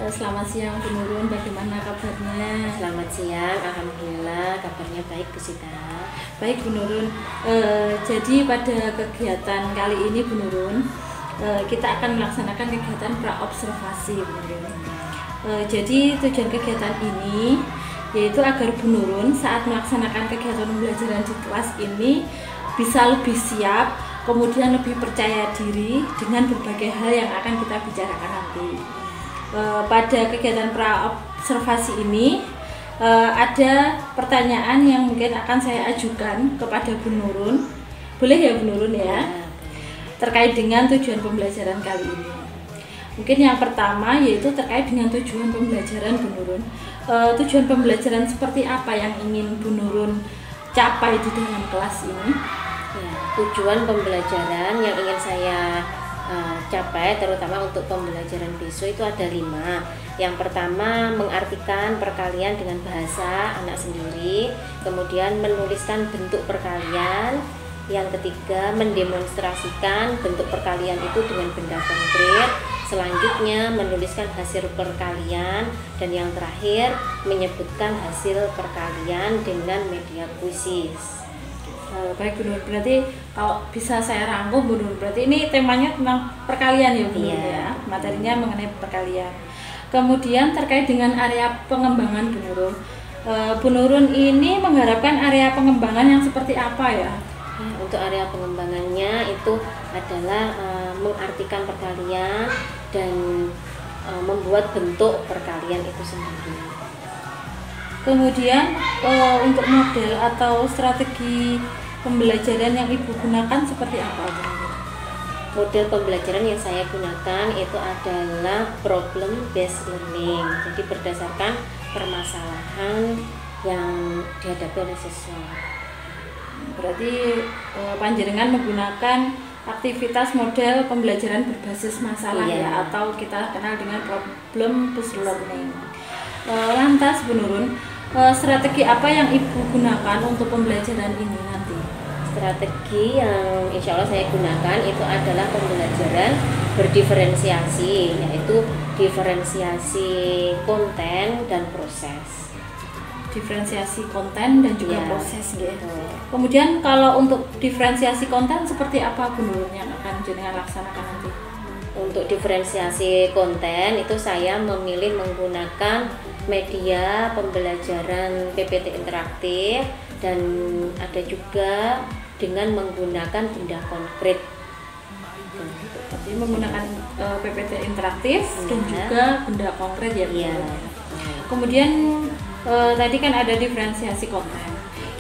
Selamat siang Bu Nurun, bagaimana kabarnya? Selamat siang, alhamdulillah kabarnya baik Bu Sita. Baik Bu Nurun, jadi pada kegiatan kali ini Bu Nurun, kita akan melaksanakan kegiatan praobservasi Bu Nurun. Jadi tujuan kegiatan ini yaitu agar Bu Nurun saat melaksanakan kegiatan pembelajaran di kelas ini bisa lebih siap, kemudian lebih percaya diri dengan berbagai hal yang akan kita bicarakan nanti. Pada kegiatan praobservasi ini ada pertanyaan yang mungkin akan saya ajukan kepada Bu Nurun. Boleh ya Bu Nurun ya? Terkait dengan tujuan pembelajaran kali ini. Mungkin yang pertama yaitu terkait dengan tujuan pembelajaran Bu Nurun. Tujuan pembelajaran seperti apa yang ingin Bu Nurun capai di dalam kelas ini? Ya, tujuan pembelajaran yang ingin saya capai terutama untuk pembelajaran besok itu ada 5. Yang pertama, mengartikan perkalian dengan bahasa anak sendiri, kemudian menuliskan bentuk perkalian. Yang ketiga, mendemonstrasikan bentuk perkalian itu dengan benda konkret. Selanjutnya, menuliskan hasil perkalian, dan yang terakhir, menyebutkan hasil perkalian dengan media puisis. Baik Bu Nur, berarti kalau bisa saya rangkum Bu Nur, berarti ini temanya tentang perkalian ya Bu Nur ya, materinya mengenai perkalian. Kemudian terkait dengan area pengembangan Bu Nurun, Bu Nurun ini mengharapkan area pengembangan yang seperti apa ya? Untuk area pengembangannya itu adalah mengartikan perkalian dan membuat bentuk perkalian itu sendiri. Kemudian untuk model atau strategi pembelajaran yang Ibu gunakan seperti apa? Model pembelajaran yang saya gunakan itu adalah problem based learning. Jadi berdasarkan permasalahan yang dihadapi oleh siswa. Berarti panjenengan menggunakan aktivitas model pembelajaran berbasis masalah ya, atau kita kenal dengan problem based learning. Lantas Bu Nurun, strategi apa yang Ibu gunakan untuk pembelajaran ini nanti? Strategi yang insya Allah saya gunakan itu adalah pembelajaran berdiferensiasi, yaitu diferensiasi konten dan proses. Diferensiasi konten dan juga proses gitu. Kemudian kalau untuk diferensiasi konten seperti apa Bu Nurun yang akan jenengan laksanakan nanti? Untuk diferensiasi konten itu saya memilih menggunakan media pembelajaran PPT interaktif dan ada juga dengan menggunakan benda konkret. Jadi menggunakan PPT interaktif dan juga benda konkret ya Bu. Kemudian tadi kan ada diferensiasi konten.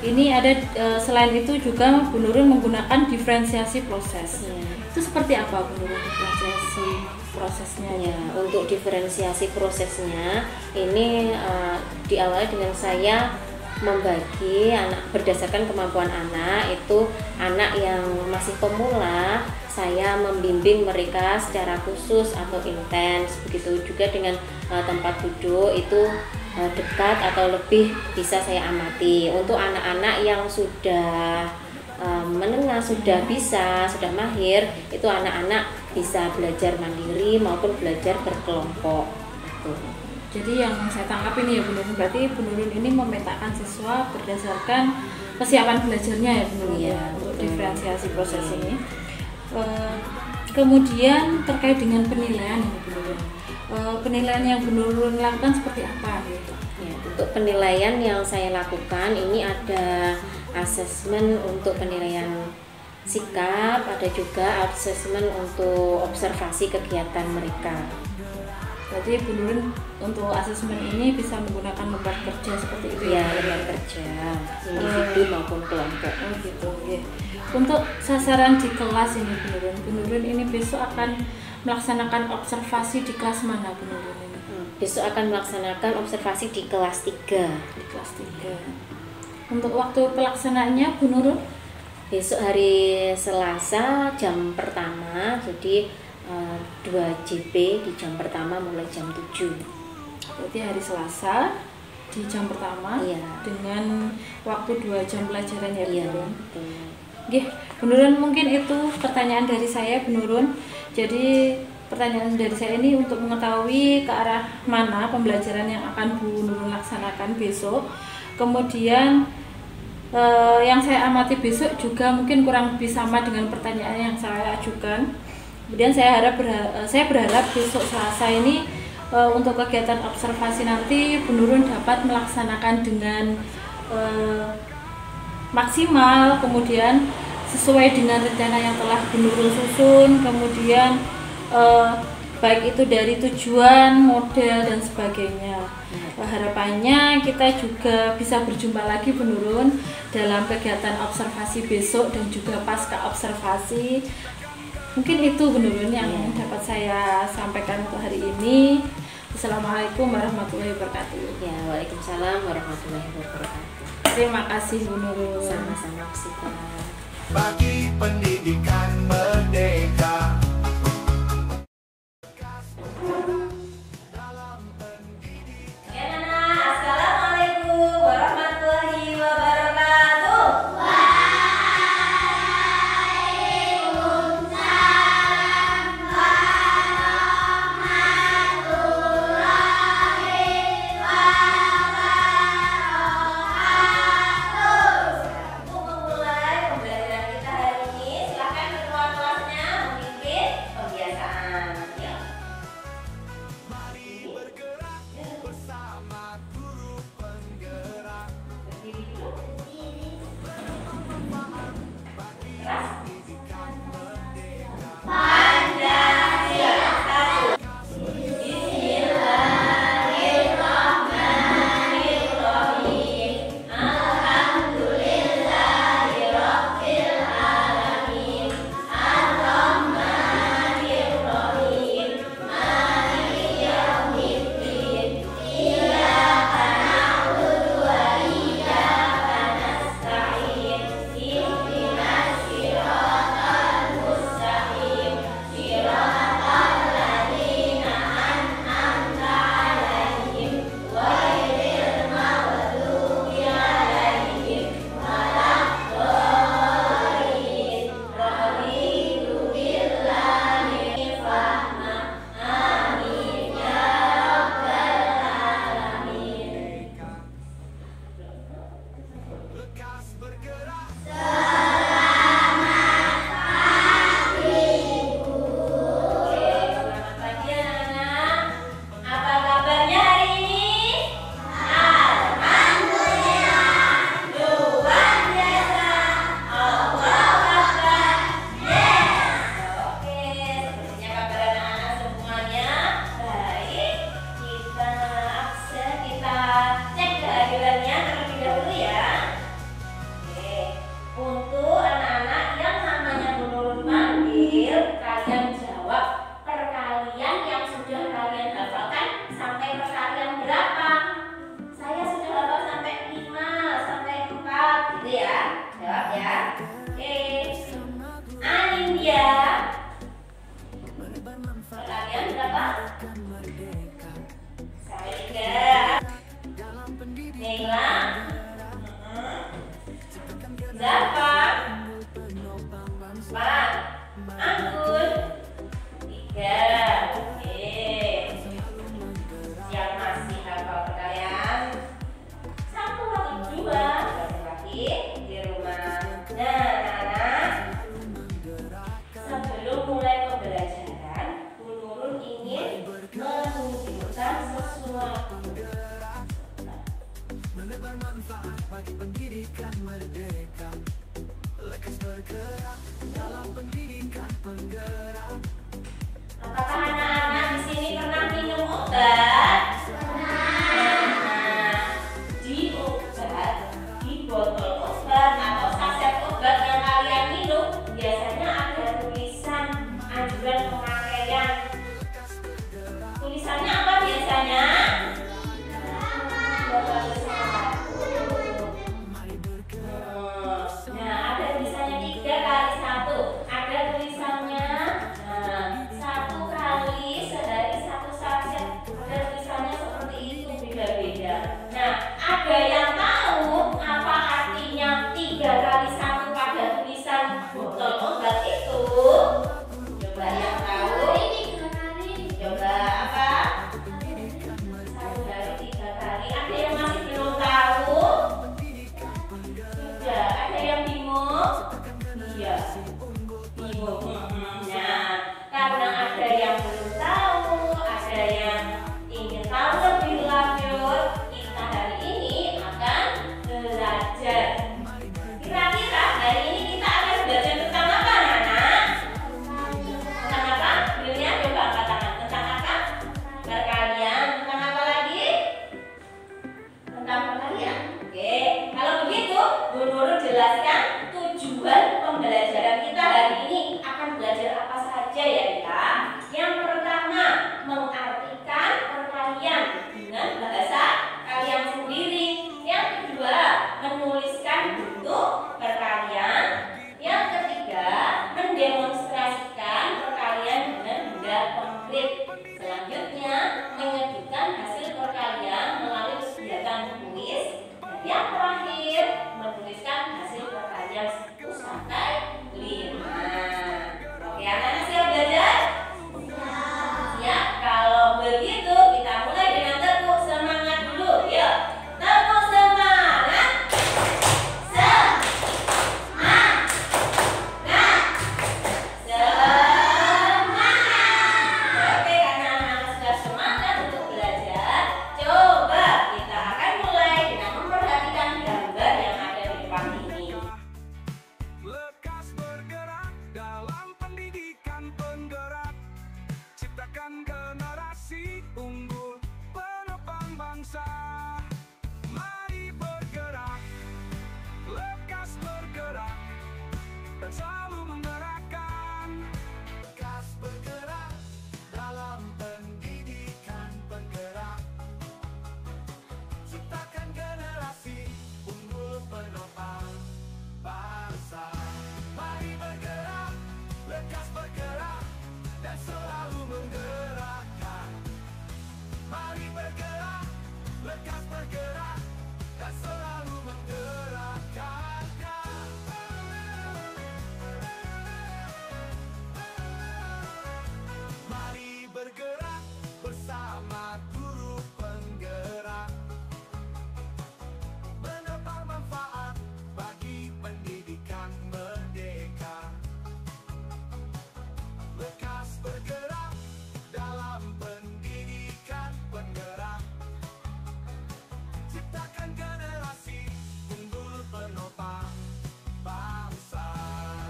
Ini ada selain itu juga Bu Nurun menggunakan diferensiasi proses. Itu seperti apa Bu Nurun diferensiasi prosesnya? Ya, untuk diferensiasi prosesnya ini diawali dengan saya membagi anak berdasarkan kemampuan anak. Itu anak yang masih pemula, saya membimbing mereka secara khusus atau intens. Begitu juga dengan tempat duduk itu dekat atau lebih bisa saya amati. Untuk anak-anak yang sudah menengah, sudah bisa, sudah mahir, itu anak-anak bisa belajar mandiri maupun belajar berkelompok. Jadi yang saya tangkap ini ya Bu Nurun, berarti Bu Nurun ini memetakan siswa berdasarkan kesiapan belajarnya ya Bu Nurun untuk diferensiasi proses ini. Kemudian terkait dengan penilaian ya Bu Nurun, penilaian yang Bu Nurun lakukan seperti apa gitu? Ya, untuk penilaian yang saya lakukan ini ada asesmen untuk penilaian sikap, ada juga asesmen untuk observasi kegiatan mereka. Berarti Bu Nurun untuk asesmen ini bisa menggunakan lembar kerja seperti itu ya? Lembar kerja individu maupun kelompok. Gitu ya. Untuk sasaran di kelas ini Bu Nurun ini besok akan melaksanakan observasi di kelas mana Bu Nurun ini? Besok akan melaksanakan observasi di kelas 3. Di kelas 3. Untuk waktu pelaksanaannya Bu Nurun? Besok hari Selasa jam pertama, jadi 2 JP di jam pertama mulai jam 7. Berarti hari Selasa di jam pertama dengan waktu 2 jam pelajaran ya Bu Nurun? Bu Nurun, mungkin itu pertanyaan dari saya Bu Nurun. Jadi pertanyaan dari saya ini untuk mengetahui ke arah mana pembelajaran yang akan Bu Nurun laksanakan besok. Kemudian yang saya amati besok juga mungkin kurang lebih sama dengan pertanyaan yang saya ajukan. Kemudian saya berharap besok Selasa ini untuk kegiatan observasi nanti Bu Nurun dapat melaksanakan dengan maksimal, kemudian sesuai dengan rencana yang telah Bu Nurun susun, kemudian baik itu dari tujuan, model dan sebagainya. Harapannya kita juga bisa berjumpa lagi Bu Nurun dalam kegiatan observasi besok dan juga pasca observasi. Mungkin itu Bu Nurun yang dapat saya sampaikan untuk hari ini. Assalamualaikum warahmatullahi wabarakatuh. Ya, waalaikumsalam warahmatullahi wabarakatuh. Terima kasih Bu Nurun. Sama-sama Sita. Bagi pendidikan merdeka. Assalamualaikum warahmatullahi wabarakatuh. Untuk memulai pembelajaran kita hari ini, silakan ketua kelasnya memimpin pembiasaan. Ya. Berdiri dulu. Keras. Pancasila. Satu. Bismillahirrahmanirrahim. Alhamdulillahirabbil alamin. Arrahmanirrahim. Maliki yaumiddin. Iyyaka na'budu wa iyyaka nasta'in. Ihdinas siratal mustaqim. Siratal ladzina an'amta 'alaihim ghairil maghdubi 'alaihim waladdallin. Raditu billahi fahma. Amin ya rabbal alamin. Selamat pagi anak-anak. Apa kabarnya hari ini? Alhamdulillah. Luar biasa. Allahu Akbar. Yes. Oke, sepertinya kabar anak-anak semuanya baik. Kita cek kehadirannya terlebih dahulu ya. Oke, untuk anak-anak yang namanya Bu Nurun panggil, kalian jawab perkalian yang sudah kalian hafalkan sampai perkalian berapa? Saya sudah hafal sampai 5, sampai 4 gitu ya. Jawab ya. Oke. Anindya. Perkalian berapa? Saya Nela. Zafar. 4. Anggun. 3. Oke. Yang masih hafal perkalian 1 atau 2 lagi di rumah. Nah, anak-anak, sebelum mulai pembelajaran, Bu Nurun ingin menunjukkan sesuatu. Bagi pendidikan merdeka. Lekas bergerak dalam pendidikan penggerak. Apakah anak-anak di sini pernah minum obat? Nah, di obat, di botol obat atau saset obat yang kalian minum, biasanya ada tulisan anjuran pemakaian. Tulisannya apa biasanya? Nah, ada tulisannya 3 kali 1. Ada tulisannya 1 kali sehari 1 saat bersama guru penggerak, menebar manfaat bagi pendidikan merdeka. Lekas bergerak dalam pendidikan penggerak, ciptakan generasi unggul penopang bangsa.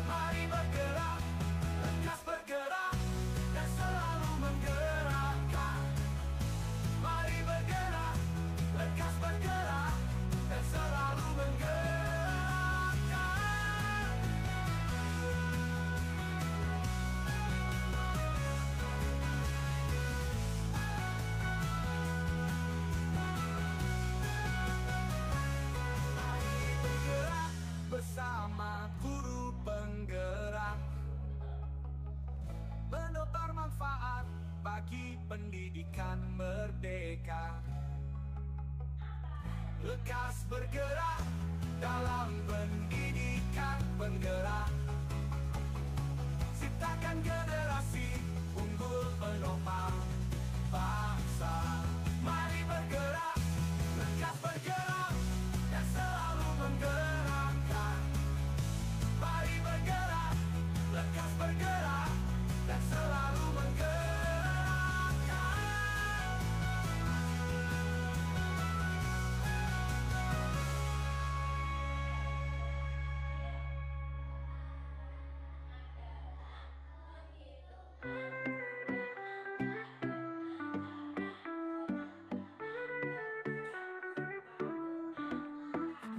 Mari bergerak, lekas bergerak, dan selalu menggerakkan. Mari bergerak, lekas bergerak, dan selalu menggerakkan. Mari bergerak bersama guru penggerak, menebar manfaat bagi pendidikan merdeka. Lekas bergerak dalam pendidikan penggerak, ciptakan generasi unggul penopang bangsa. Mari bergerak, lekas bergerak, dan selalu menggerakkan. Mari bergerak, lekas bergerak, dan selalu menggerakkan.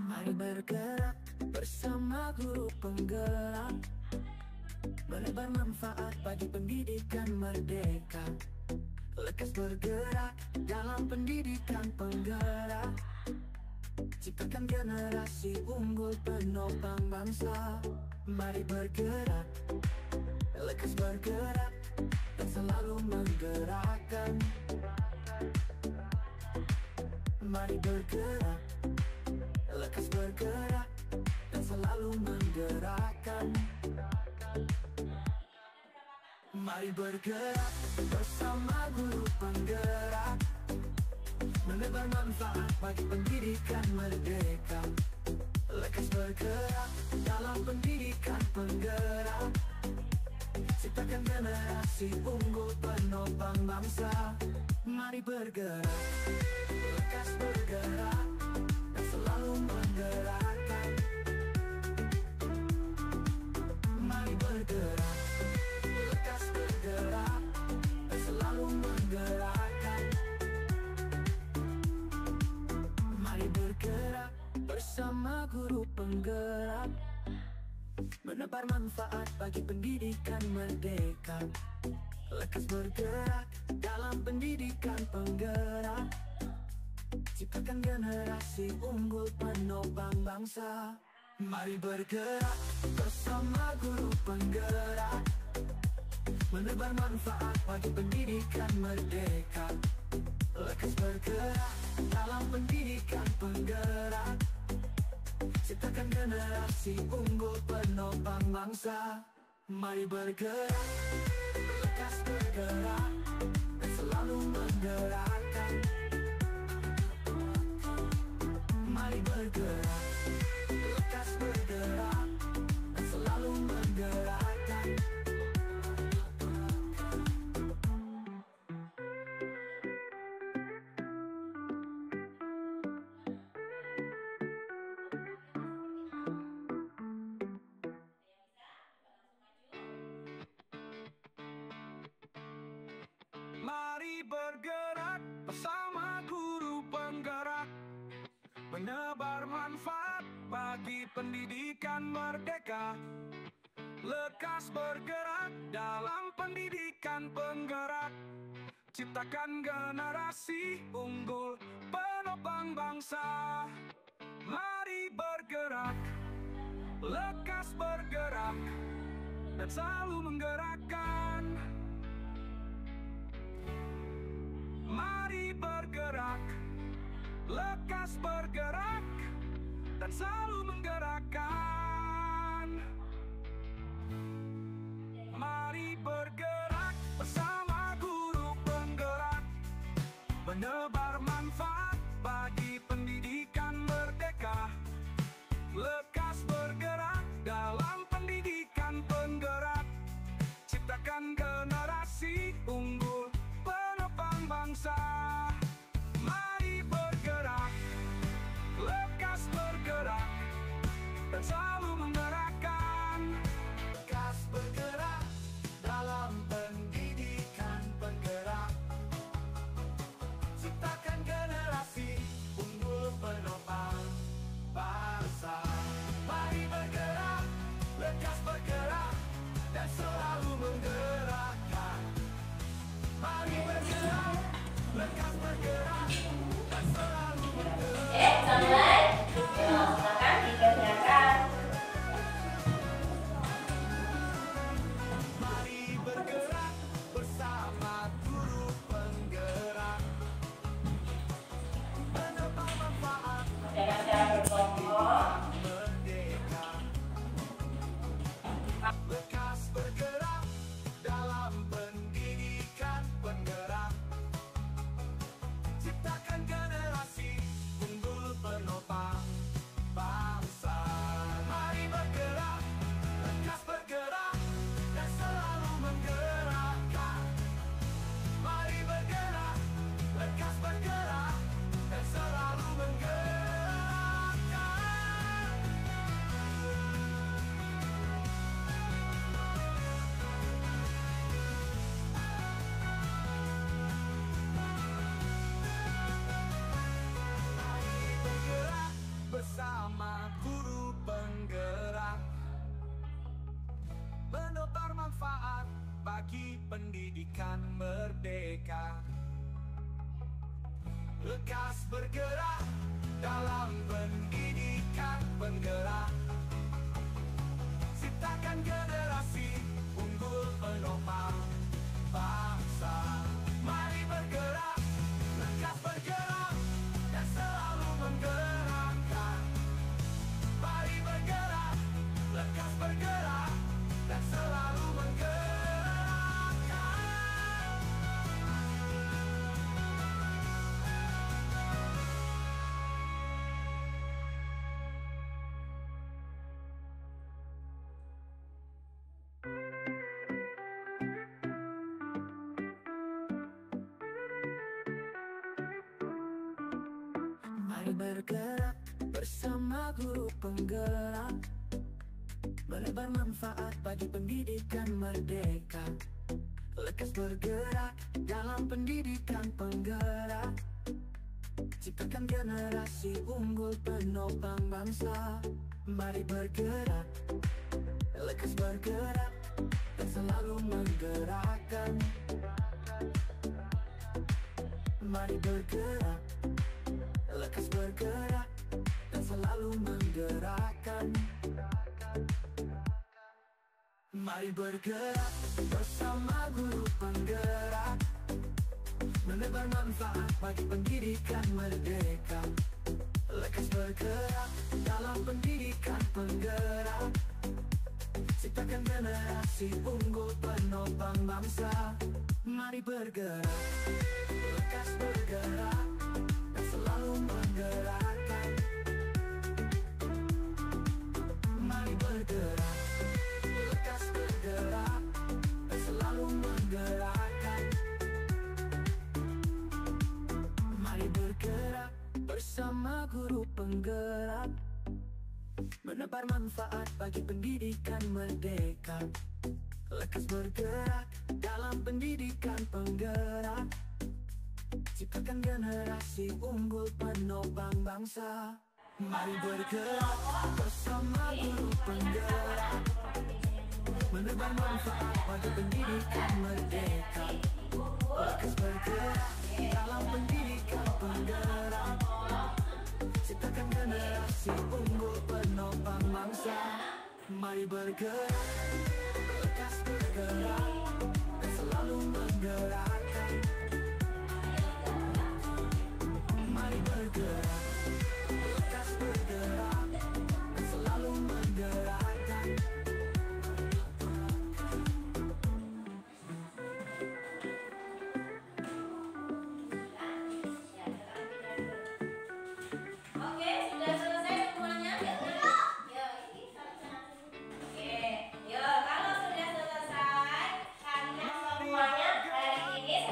Mari bergerak bersama guru penggerak, menebar manfaat bagi pendidikan merdeka. Lekas bergerak dalam pendidikan penggerak, ciptakan generasi unggul penopang bangsa. Mari bergerak, lekas bergerak, dan selalu menggerakkan. Mari bergerak, lekas bergerak, dan selalu menggerakkan. Mari bergerak bersama guru penggerak, menebar manfaat bagi pendidikan merdeka. Lekas bergerak dalam pendidikan penggerak, ciptakan generasi unggul penopang bangsa. Mari bergerak, lekas bergerak, dan selalu menggerakkan. Mari bergerak, lekas bergerak, dan selalu menggerakkan. Mari bergerak bersama guru penggerak, menebar manfaat bagi pendidikan merdeka. Lekas bergerak dalam pendidikan penggerak, ciptakan generasi unggul penopang bangsa. Mari bergerak bersama guru penggerak, menebar manfaat bagi pendidikan merdeka. Lekas bergerak dalam pendidikan penggerak, ciptakan generasi unggul penopang bangsa. Mari bergerak, lekas bergerak, dan selalu menggerakkan. Mari bergerak, lekas bergerak, dan selalu menggerakkan. Mari bergerak bersama guru penggerak, menebar manfaat bagi pendidikan merdeka. Lekas bergerak dalam pendidikan penggerak, ciptakan generasi unggul penopang bangsa. Mari bergerak, lekas bergerak, dan selalu menggerakkan. Mari bergerak, lekas bergerak, dan selalu menggerakkan. Mari bergerak bersama guru penggerak, bangsa. Mari bergerak, lekas bergerak, dan selalu menggerakkan. Lekas bergerak dalam pendidikan penggerak, ciptakan generasi unggul penopang bangsa. Mari bergerak, lekas bergerak, dan selalu menggerakkan. Mari bergerak, lekas bergerak, dan selalu Sampai. Silakan dikerjakan. Mari bergerak bersama guru penggerak, menebar manfaat Dengan cara berkelompok. merdeka. Lekas bergerak dalam pendidikan penggerak, ciptakan generasi unggul penopang bangsa. Mari bergerak, lekas bergerak, dan selalu menggerakkan. Mari bergerak, lekas bergerak, dan selalu menggerakkan. Mari bergerak bersama guru penggerak, menebar manfaat bagi pendidikan merdeka. Lekas bergerak dalam pendidikan penggerak, ciptakan generasi unggul penopang bangsa. Mari bergerak, lekas bergerak, dan selalu menggerakkan. Mari bergerak, lekas bergerak, dan selalu menggerakkan. Mari bergerak bersama guru penggerak, menebar manfaat bagi pendidikan merdeka. Lekas bergerak dalam pendidikan penggerak, ciptakan generasi unggul penopang bangsa. Mari bergerak, lekas bergerak, dan selalu menggerakkan. Mari bergerak, lekas bergerak, dan selalu menggerakkan. Mari bergerak bersama guru penggerak, menebar manfaat bagi pendidikan merdeka. Lekas bergerak dalam pendidikan penggerak, ciptakan generasi unggul penopang bangsa. Mari bergerak, lekas bergerak, dan selalu menggerakkan. Mari bergerak, lekas bergerak, dan selalu menggerakkan. Mari bergerak bersama guru penggerak, menebar manfaat bagi pendidikan merdeka. Lekas bergerak dalam pendidikan penggerak, ciptakan generasi unggul penopang bangsa. Mari bergerak bersama guru penggerak, menebar manfaat bagi pendidikan merdeka. Lekas bergerak dalam pendidikan penggerak, ciptakan generasi unggul penopang bangsa. Mari bergerak, lekas bergerak, dan selalu menggerakkan. Mari bergerak, lekas bergerak, dan selalu menggerakkan. Oke, sudah selesai semuanya. Yuk, ini sama-sama. Oke, yuk kalau sudah selesai, kalian semuanya hari ini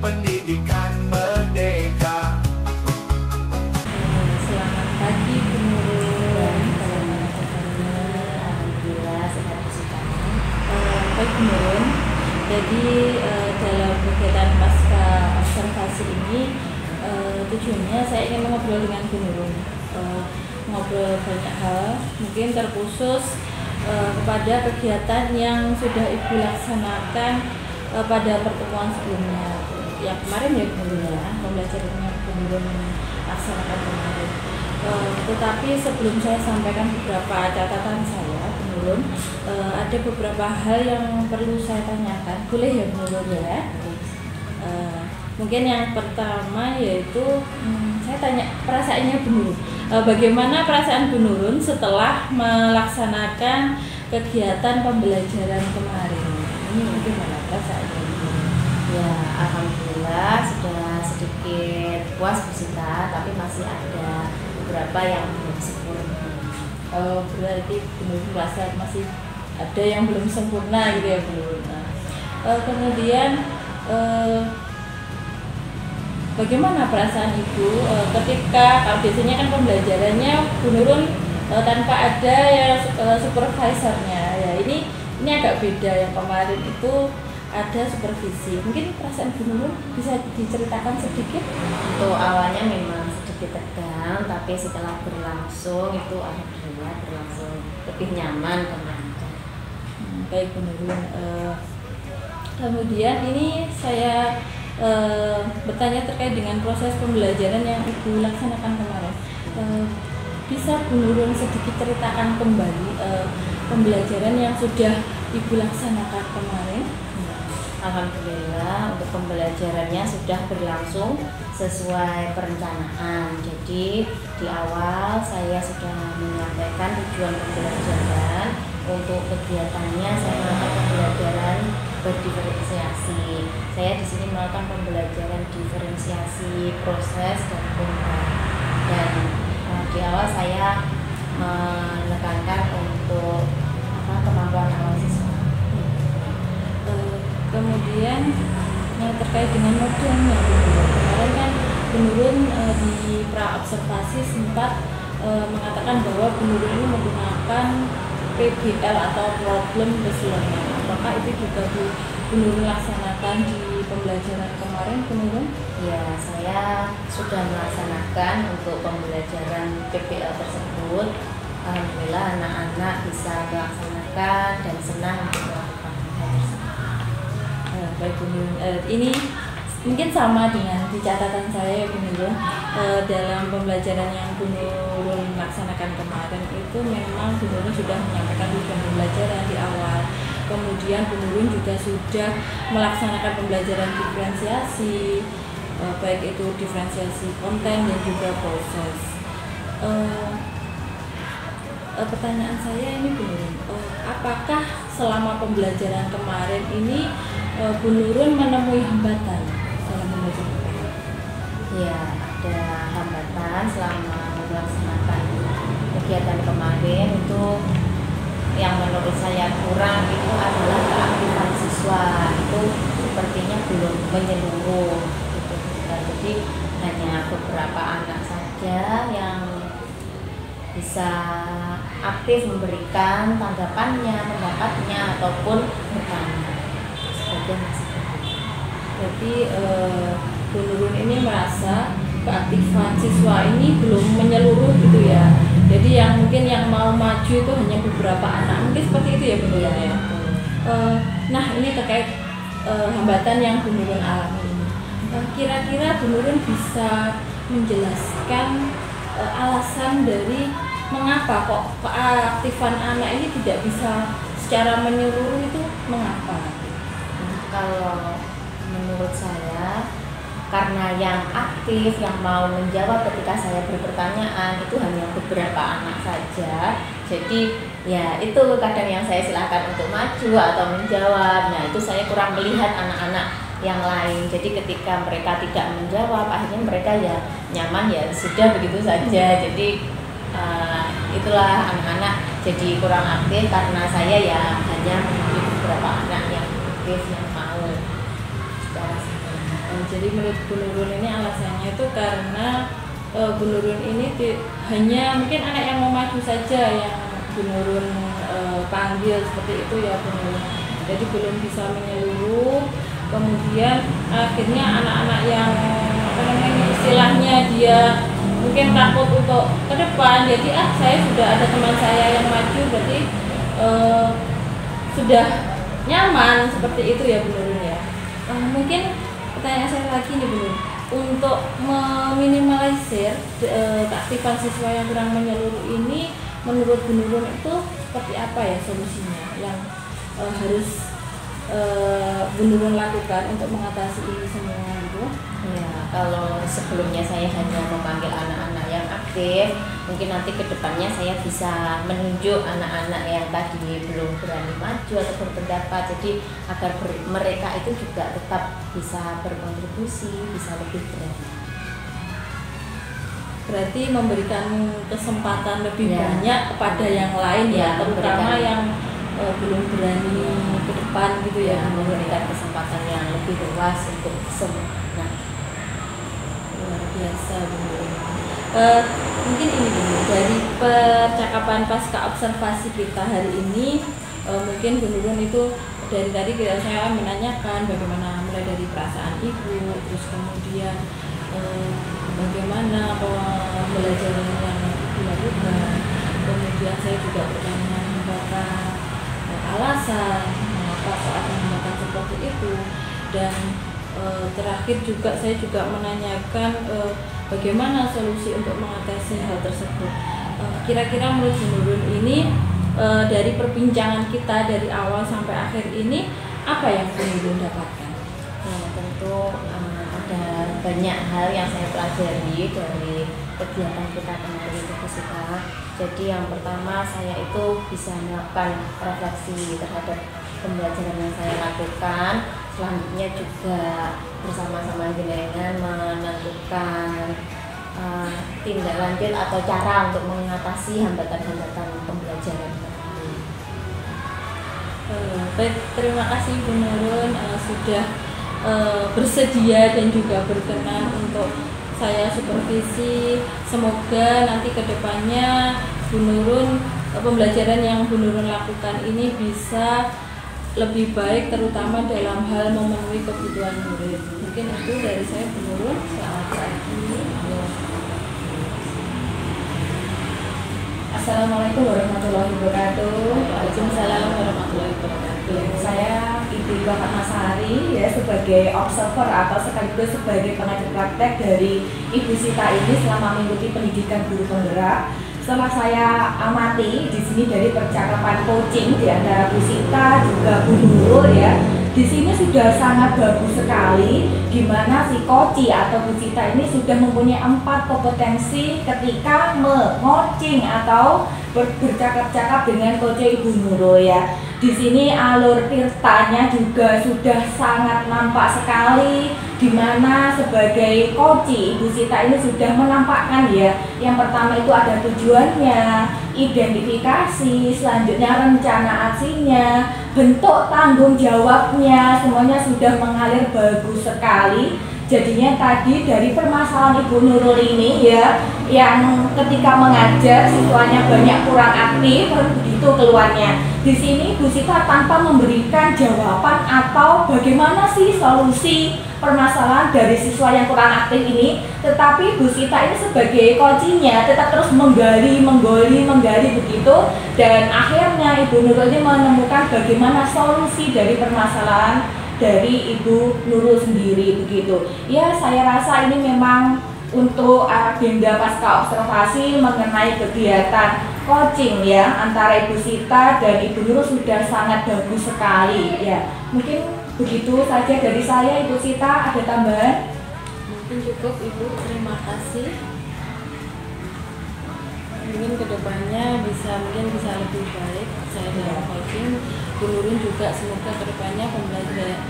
pendidikan merdeka. Selamat pagi Bu Nurun. Bagaimana kabarnya? Alhamdulillah sehat puji Tuhan. Baik Bu Nurun. Jadi dalam kegiatan pasca observasi ini tujuannya saya ingin mengobrol dengan Bu Nurun. Ngobrol banyak hal, mungkin terkhusus kepada kegiatan yang sudah Ibu laksanakan pada pertemuan sebelumnya. Yang kemarin ya Bu Nurun ya, pembelajarannya Bu Nurun laksanakan kemarin. Tetapi sebelum saya sampaikan beberapa catatan saya, Bu Nurun, ada beberapa hal yang perlu saya tanyakan. Boleh ya Bu Nurun ya? Mungkin yang pertama yaitu saya tanya perasaannya Bu Nurun. Bagaimana perasaan Bu Nurun setelah melaksanakan kegiatan pembelajaran kemarin? Ini bagaimana perasaannya Bu Nurun? Ya, alhamdulillah sudah sedikit puas Bu Sita, tapi masih ada beberapa yang belum sempurna. Berarti Bu Nurun merasa masih ada yang belum sempurna gitu ya Bu Nurun. Kemudian bagaimana perasaan Ibu ketika kalau biasanya kan pembelajarannya Bu Nurun tanpa ada ya supervisornya ya, ini agak beda. Yang kemarin itu ada supervisi. Mungkin perasaan Bu Nurun bisa diceritakan sedikit? Itu awalnya memang sedikit tegang, tapi setelah berlangsung itu alhamdulillah berlangsung lebih nyaman dan lancar. Baik Bu Nurun. Kemudian ini saya bertanya terkait dengan proses pembelajaran yang Ibu laksanakan kemarin. Bisa Bu Nurun sedikit ceritakan kembali pembelajaran yang sudah Ibu laksanakan kemarin? Alhamdulillah untuk pembelajarannya sudah berlangsung sesuai perencanaan. Jadi di awal saya sudah menyampaikan tujuan pembelajaran. Untuk kegiatannya saya melakukan pembelajaran berdiferensiasi. Saya di sini melakukan pembelajaran diferensiasi proses dan konten. Dan di awal saya menekankan untuk kemampuan awal siswa. Kemudian yang terkait dengan modalnya, kemarin kan Bu Nurun di pra observasi sempat mengatakan bahwa Bu Nurun ini menggunakan PBL atau problem based learning. Apakah itu juga Bu Nurun laksanakan di pembelajaran kemarin Bu Nurun? Ya, saya sudah melaksanakan untuk pembelajaran PBL tersebut. Alhamdulillah anak-anak bisa melaksanakan dan senang untuk melakukan hal tersebut. Baik Bu Nurun, ini mungkin sama dengan di catatan saya Bu Nurun. Dalam pembelajaran yang Bu Nurun laksanakan kemarin itu memang Bu Nurun sudah menyampaikan tujuan pembelajaran di awal. Kemudian Bu Nurun juga sudah melaksanakan pembelajaran diferensiasi, baik itu diferensiasi konten dan juga proses. Pertanyaan saya ini Bu Nurun, apakah selama pembelajaran kemarin ini Bu Nurun menemui hambatan dalam pembelajaran? Ya, ada hambatan selama melaksanakan kegiatan kemarin. Itu yang menurut saya kurang itu adalah keaktifan siswa. Itu sepertinya belum menyeluruh gitu. Jadi hanya beberapa anak saja yang bisa aktif memberikan tanggapannya, pendapatnya ataupun bertanya. Sebagian masih bertanya. Jadi Bu Nurun ini merasa keaktifan siswa ini belum menyeluruh gitu ya. Jadi yang mungkin yang mau maju itu hanya beberapa anak, mungkin seperti itu ya Bu Nurun ya. Nah ini terkait hambatan yang Bu Nurun alami ini. Kira-kira Bu Nurun bisa menjelaskan alasan dari mengapa kok keaktifan anak ini tidak bisa secara menyeluruh, itu mengapa? Kalau menurut saya karena yang aktif, yang mau menjawab ketika saya berpertanyaan itu hanya beberapa anak saja. Jadi ya itu kadang yang saya silakan untuk maju atau menjawab. Nah itu saya kurang melihat anak-anak yang lain. Jadi ketika mereka tidak menjawab, akhirnya mereka ya nyaman ya sudah begitu saja. Jadi itulah anak-anak jadi kurang aktif karena saya ya hanya memilih beberapa anak yang aktif yang mau secara jadi menurut Bu Nurun ini alasannya itu karena Bu Nurun ini hanya mungkin anak yang mau maju saja yang Bu Nurun panggil seperti itu ya Bu Nurun. Jadi belum bisa menyeluruh. Kemudian akhirnya anak-anak yang istilahnya dia mungkin takut untuk ke depan, jadi saya sudah ada teman saya yang maju, berarti sudah nyaman seperti itu ya Bu Nurun ya. Mungkin pertanyaan saya lagi nih Bu Nurun, untuk meminimalisir keaktifan siswa yang kurang menyeluruh ini, menurut Bu Nurun itu seperti apa ya solusinya yang harus Bu Nurun lakukan untuk mengatasi ini semua gitu? Ya, kalau sebelumnya saya hanya memanggil anak-anak yang aktif, mungkin nanti ke depannya saya bisa menunjuk anak-anak yang tadi belum berani maju atau berpendapat, jadi agar mereka itu juga tetap bisa berkontribusi, bisa lebih berani. Berarti memberikan kesempatan lebih banyak kepada yang lain ya, terutama yang belum berani ke depan gitu ya, memberikan kesempatan yang lebih luas untuk semua. Luar biasa Bu Nurun. Mungkin ini dulu dari percakapan pasca observasi kita hari ini, mungkin Bu Nurun itu dari tadi saya menanyakan bagaimana mulai dari perasaan ibu, terus kemudian bagaimana pembelajaran yang dilakukan, kemudian saya juga bertanya apakah alasan mengapa saat menggunakan seperti itu, dan terakhir juga saya juga menanyakan bagaimana solusi untuk mengatasi hal tersebut. Kira-kira menurut Bu Nurun ini dari perbincangan kita dari awal sampai akhir ini, apa yang Bu Nurun dapatkan? Tentu ada banyak hal yang saya pelajari dari kegiatan kita kemarin di Pusika. Jadi yang pertama, saya itu bisa melakukan refleksi terhadap pembelajaran yang saya lakukan. Selanjutnya juga bersama-sama dengan menentukan tindak lanjut atau cara untuk mengatasi hambatan-hambatan pembelajaran. Baik, terima kasih Bu Nurun sudah bersedia dan juga berkenan untuk saya supervisi. Semoga nanti kedepannya Bu Nurun, pembelajaran yang Bu Nurun lakukan ini bisa lebih baik, terutama dalam hal memenuhi kebutuhan murid. Mungkin itu dari saya Bu Nurun. Selamat pagi. Assalamualaikum warahmatullahi wabarakatuh. Waalaikumsalam warahmatullahi wabarakatuh. Saya Ibu Bapak Masari ya, sebagai observer atau sekaligus sebagai pengajar praktek dari Ibu Sita ini selama mengikuti pendidikan guru penggerak. Setelah saya amati di sini dari percakapan coaching di antara Bu Sita juga Bu Nurul ya, di sini sudah sangat bagus sekali gimana si coaching atau Bu Sita ini sudah mempunyai 4 kompetensi ketika coaching atau bercakap-cakap dengan coaching Ibu Nurul ya. Di sini alur tirtanya juga sudah sangat nampak sekali, di mana sebagai coaching Ibu Sita ini sudah menampakkan ya. Yang pertama itu ada tujuannya, identifikasi, selanjutnya rencana aksinya, bentuk tanggung jawabnya, semuanya sudah mengalir bagus sekali. Jadinya tadi dari permasalahan Ibu Nurul ini ya, yang ketika mengajar siswanya banyak kurang aktif, begitu keluarnya. Di sini Bu Sita tanpa memberikan jawaban atau bagaimana sih solusi permasalahan dari siswa yang kurang aktif ini, tetapi Bu Sita ini sebagai coachingnya tetap terus menggali begitu, dan akhirnya Ibu Nurul ini menemukan bagaimana solusi dari permasalahan dari Ibu Nurul sendiri begitu. Ya, saya rasa ini memang untuk agenda pasca observasi mengenai kegiatan coaching ya antara Ibu Sita dan Ibu Nurul sudah sangat bagus sekali ya. Mungkin begitu saja dari saya. Ibu Sita, ada tambahan? Mungkin cukup Ibu, terima kasih. Mungkin kedepannya bisa lebih baik saya dalam coaching. Bu Nurun juga semoga kedepannya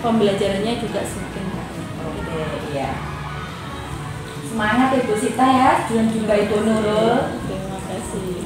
pembelajarannya juga semakin baik. Oke, iya. Semangat Ibu Sita ya, dan juga Ibu Nurul. Terima kasih.